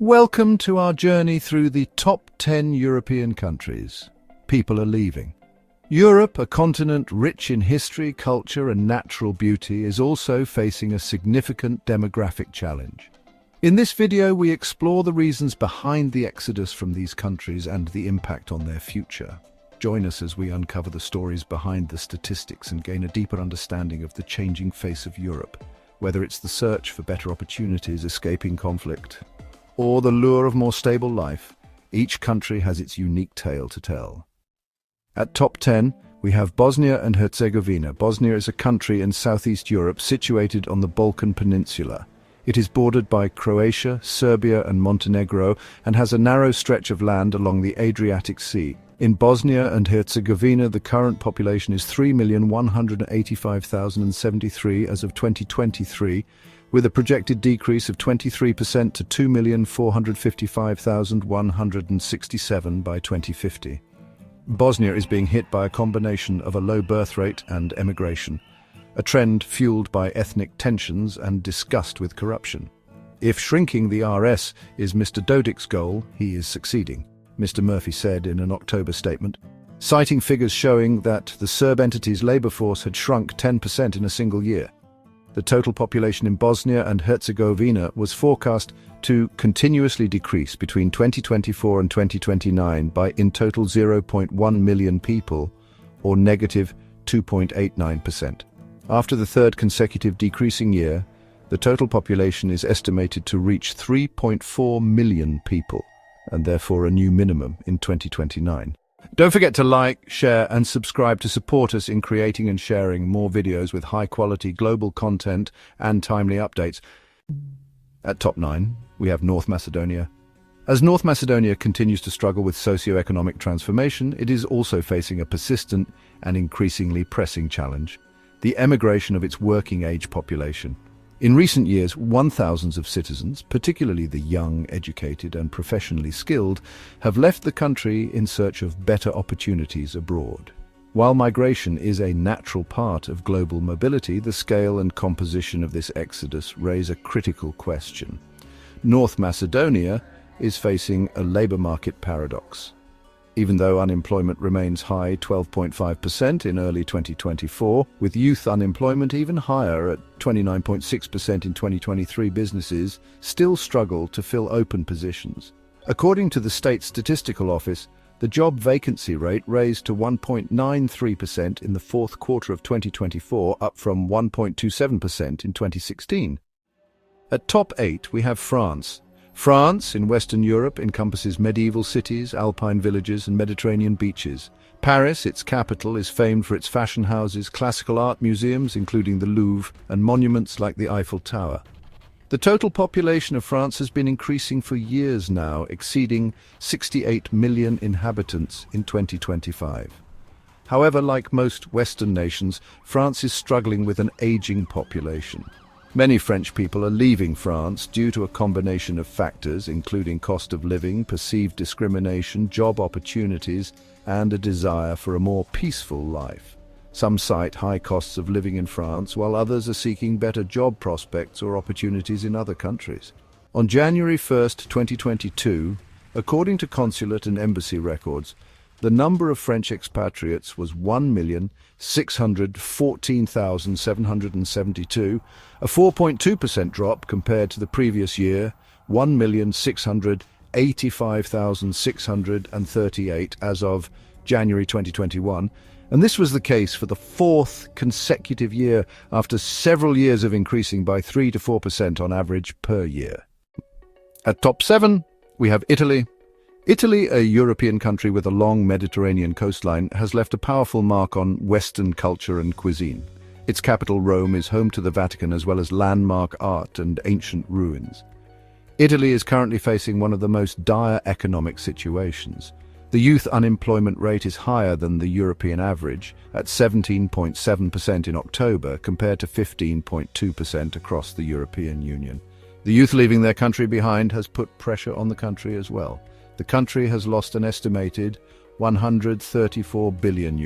Welcome to our journey through the top 10 European countries. People are leaving. Europe, a continent rich in history, culture and natural beauty, is also facing a significant demographic challenge. In this video, we explore the reasons behind the exodus from these countries and the impact on their future. Join us as we uncover the stories behind the statistics and gain a deeper understanding of the changing face of Europe. Whether it's the search for better opportunities, escaping conflict, or the lure of more stable life, each country has its unique tale to tell. At top 10, we have Bosnia and Herzegovina. Bosnia is a country in southeast Europe situated on the Balkan Peninsula. It is bordered by Croatia, Serbia and Montenegro and has a narrow stretch of land along the Adriatic Sea. In Bosnia and Herzegovina, the current population is 3,185,073 as of 2023, with a projected decrease of 23% to 2,455,167 by 2050. Bosnia is being hit by a combination of a low birth rate and emigration, a trend fueled by ethnic tensions and disgust with corruption. If shrinking the RS is Mr. Dodik's goal, he is succeeding, Mr. Murphy said in an October statement, citing figures showing that the Serb entity's labour force had shrunk 10% in a single year. The total population in Bosnia and Herzegovina was forecast to continuously decrease between 2024 and 2029 by in total 0.1 million people, or negative 2.89%. After the third consecutive decreasing year, the total population is estimated to reach 3.4 million people, and therefore a new minimum in 2029. Don't forget to like, share and subscribe to support us in creating and sharing more videos with high-quality global content and timely updates. At top 9, we have North Macedonia. As North Macedonia continues to struggle with socio-economic transformation, it is also facing a persistent and increasingly pressing challenge: the emigration of its working-age population. In recent years, thousands of citizens, particularly the young, educated and professionally skilled, have left the country in search of better opportunities abroad. While migration is a natural part of global mobility, the scale and composition of this exodus raise a critical question. North Macedonia is facing a labour market paradox. Even though unemployment remains high, 12.5% in early 2024, with youth unemployment even higher at 29.6% in 2023, businesses still struggle to fill open positions. According to the State Statistical Office, the job vacancy rate raised to 1.93% in the fourth quarter of 2024, up from 1.27% in 2016. At top 8, we have France. France, in Western Europe, encompasses medieval cities, alpine villages and Mediterranean beaches. Paris, its capital, is famed for its fashion houses, classical art museums, including the Louvre, and monuments like the Eiffel Tower. The total population of France has been increasing for years now, exceeding 68 million inhabitants in 2025. However, like most Western nations, France is struggling with an aging population. Many French people are leaving France due to a combination of factors, including cost of living, perceived discrimination, job opportunities, and a desire for a more peaceful life. Some cite high costs of living in France, while others are seeking better job prospects or opportunities in other countries. On January 1st, 2022, according to consulate and embassy records, the number of French expatriates was 1,614,772, a 4.2% drop compared to the previous year, 1,685,638 as of January 2021, and this was the case for the fourth consecutive year after several years of increasing by 3 to 4% on average per year. At top 7, we have Italy. Italy, a European country with a long Mediterranean coastline, has left a powerful mark on Western culture and cuisine. Its capital, Rome, is home to the Vatican as well as landmark art and ancient ruins. Italy is currently facing one of the most dire economic situations. The youth unemployment rate is higher than the European average, at 17.7% in October compared to 15.2% across the European Union. The youth leaving their country behind has put pressure on the country as well. The country has lost an estimated €134 billion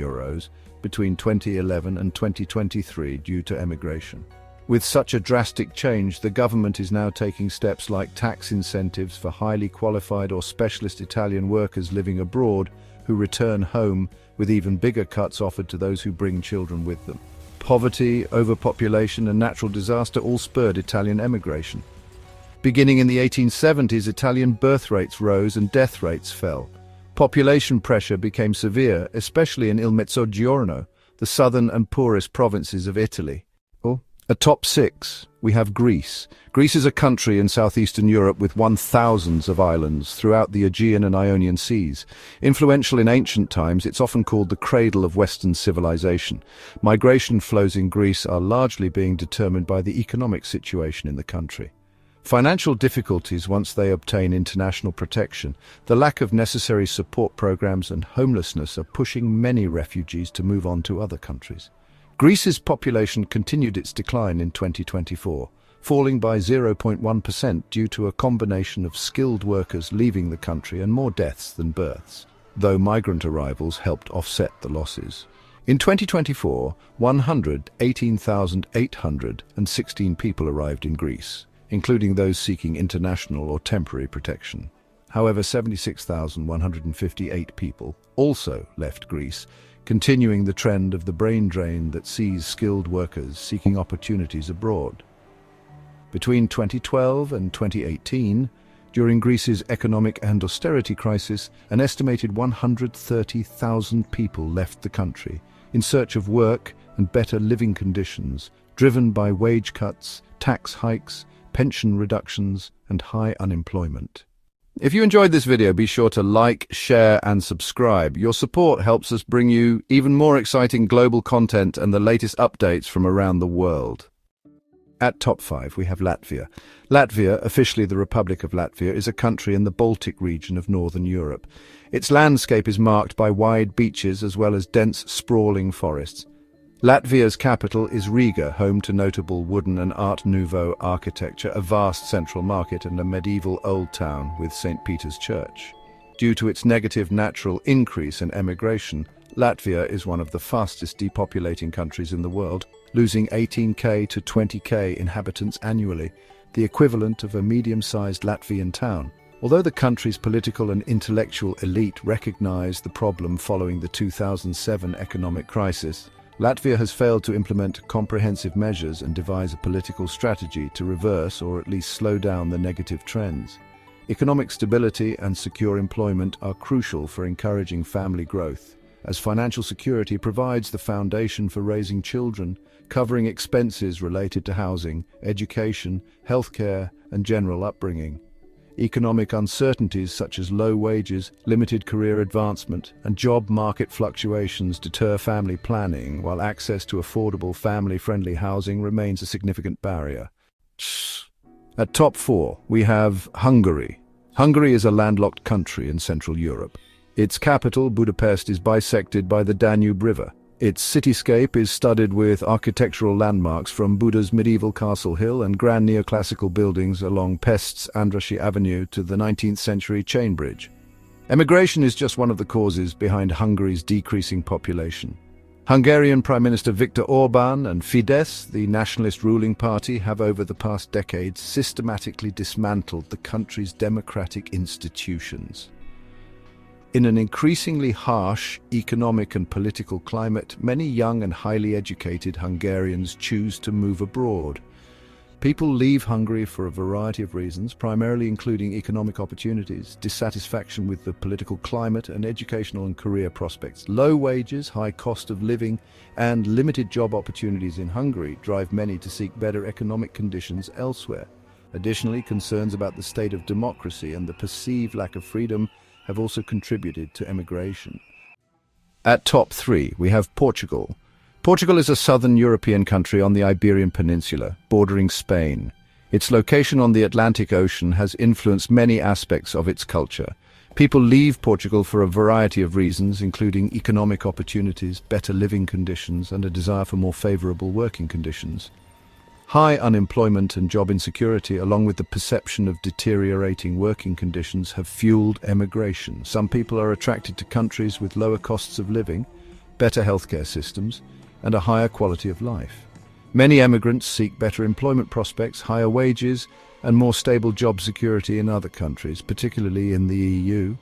between 2011 and 2023 due to emigration. With such a drastic change, the government is now taking steps like tax incentives for highly qualified or specialist Italian workers living abroad who return home, with even bigger cuts offered to those who bring children with them. Poverty, overpopulation, and natural disaster all spurred Italian emigration. Beginning in the 1870s, Italian birth rates rose and death rates fell. Population pressure became severe, especially in Il Mezzogiorno, the southern and poorest provinces of Italy. At top 6, we have Greece. Greece is a country in southeastern Europe with thousands of islands throughout the Aegean and Ionian seas. Influential in ancient times, it's often called the cradle of Western civilization. Migration flows in Greece are largely being determined by the economic situation in the country. Financial difficulties once they obtain international protection, the lack of necessary support programs and homelessness are pushing many refugees to move on to other countries. Greece's population continued its decline in 2024, falling by 0.1% due to a combination of skilled workers leaving the country and more deaths than births, though migrant arrivals helped offset the losses. In 2024, 118,816 people arrived in Greece, including those seeking international or temporary protection. However, 76,158 people also left Greece, continuing the trend of the brain drain that sees skilled workers seeking opportunities abroad. Between 2012 and 2018, during Greece's economic and austerity crisis, an estimated 130,000 people left the country in search of work and better living conditions, driven by wage cuts, tax hikes, pension reductions, and high unemployment. If you enjoyed this video, be sure to like, share, and subscribe. Your support helps us bring you even more exciting global content and the latest updates from around the world. At top 5, we have Latvia. Latvia, officially the Republic of Latvia, is a country in the Baltic region of northern Europe. Its landscape is marked by wide beaches as well as dense, sprawling forests. Latvia's capital is Riga, home to notable wooden and Art Nouveau architecture, a vast central market, and a medieval old town with St. Peter's Church. Due to its negative natural increase in emigration, Latvia is one of the fastest depopulating countries in the world, losing 18k to 20k inhabitants annually, the equivalent of a medium-sized Latvian town. Although the country's political and intellectual elite recognized the problem following the 2007 economic crisis, Latvia has failed to implement comprehensive measures and devise a political strategy to reverse or at least slow down the negative trends. Economic stability and secure employment are crucial for encouraging family growth, as financial security provides the foundation for raising children, covering expenses related to housing, education, healthcare, and general upbringing. Economic uncertainties such as low wages, limited career advancement, and job market fluctuations deter family planning, while access to affordable, family-friendly housing remains a significant barrier. At top 4, we have Hungary. Hungary is a landlocked country in Central Europe. Its capital, Budapest, is bisected by the Danube River. Its cityscape is studded with architectural landmarks from Buda's medieval Castle Hill and grand neoclassical buildings along Pest's Andrassy Avenue to the 19th century Chain Bridge. Emigration is just one of the causes behind Hungary's decreasing population. Hungarian Prime Minister Viktor Orbán and Fidesz, the nationalist ruling party, have over the past decades systematically dismantled the country's democratic institutions. In an increasingly harsh economic and political climate, many young and highly educated Hungarians choose to move abroad. People leave Hungary for a variety of reasons, primarily including economic opportunities, dissatisfaction with the political climate, and educational and career prospects. Low wages, high cost of living, and limited job opportunities in Hungary drive many to seek better economic conditions elsewhere. Additionally, concerns about the state of democracy and the perceived lack of freedom have also contributed to emigration. At top 3, we have Portugal. Portugal is a southern European country on the Iberian Peninsula, bordering Spain. Its location on the Atlantic Ocean has influenced many aspects of its culture. People leave Portugal for a variety of reasons, including economic opportunities, better living conditions, and a desire for more favorable working conditions. High unemployment and job insecurity, along with the perception of deteriorating working conditions, have fueled emigration. Some people are attracted to countries with lower costs of living, better healthcare systems, and a higher quality of life. Many emigrants seek better employment prospects, higher wages, and more stable job security in other countries, particularly in the EU.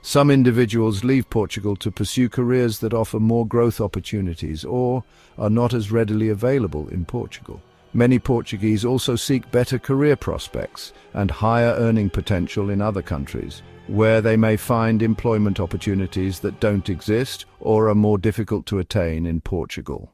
Some individuals leave Portugal to pursue careers that offer more growth opportunities or are not as readily available in Portugal. Many Portuguese also seek better career prospects and higher earning potential in other countries, where they may find employment opportunities that don't exist or are more difficult to attain in Portugal.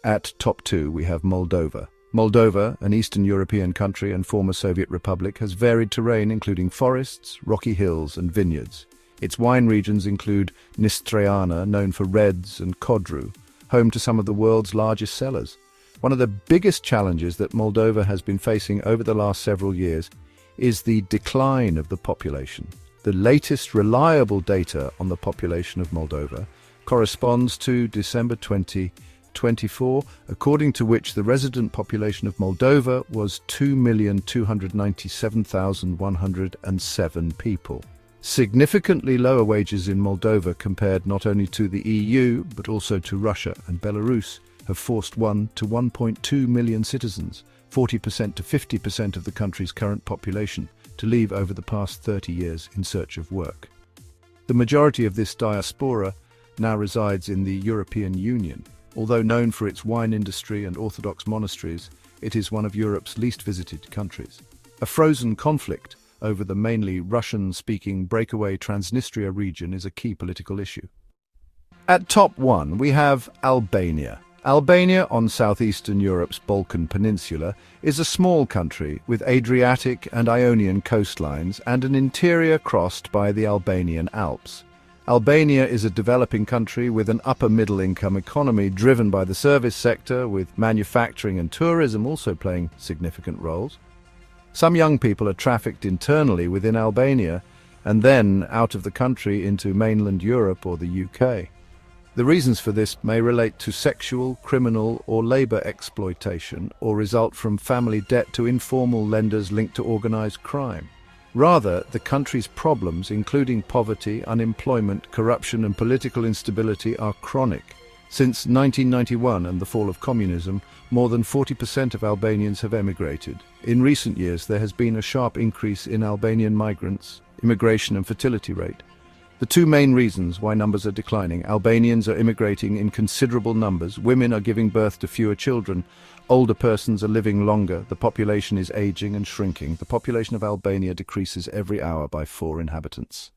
At top 2 we have Moldova. Moldova, an Eastern European country and former Soviet republic, has varied terrain including forests, rocky hills and vineyards. Its wine regions include Nistreana, known for reds, and Codru, home to some of the world's largest cellars. One of the biggest challenges that Moldova has been facing over the last several years is the decline of the population. The latest reliable data on the population of Moldova corresponds to December 2024, according to which the resident population of Moldova was 2,297,107 people. Significantly lower wages in Moldova compared not only to the EU but also to Russia and Belarus have forced 1 to 1.2 million citizens, 40% to 50% of the country's current population, to leave over the past 30 years in search of work. The majority of this diaspora now resides in the European Union. Although known for its wine industry and Orthodox monasteries, it is one of Europe's least visited countries. A frozen conflict over the mainly Russian-speaking breakaway Transnistria region is a key political issue. At top 1 we have Albania. Albania, on southeastern Europe's Balkan Peninsula, is a small country with Adriatic and Ionian coastlines and an interior crossed by the Albanian Alps. Albania is a developing country with an upper-middle-income economy driven by the service sector, with manufacturing and tourism also playing significant roles. Some young people are trafficked internally within Albania and then out of the country into mainland Europe or the UK. The reasons for this may relate to sexual, criminal, or labor exploitation, or result from family debt to informal lenders linked to organized crime. Rather, the country's problems, including poverty, unemployment, corruption, and political instability, are chronic. Since 1991 and the fall of communism, more than 40% of Albanians have emigrated. In recent years, there has been a sharp increase in Albanian migrants, immigration, and fertility rate. The two main reasons why numbers are declining: Albanians are immigrating in considerable numbers, women are giving birth to fewer children, older persons are living longer, the population is aging and shrinking. The population of Albania decreases every hour by 4 inhabitants.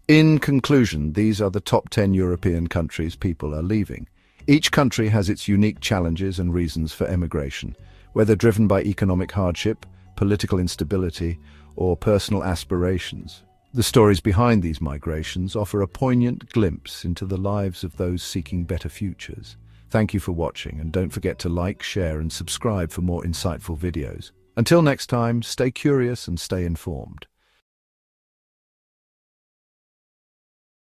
In conclusion, these are the top 10 European countries people are leaving. Each country has its unique challenges and reasons for emigration, whether driven by economic hardship, political instability, or personal aspirations. The stories behind these migrations offer a poignant glimpse into the lives of those seeking better futures. Thank you for watching, and don't forget to like, share, and subscribe for more insightful videos. Until next time, stay curious and stay informed.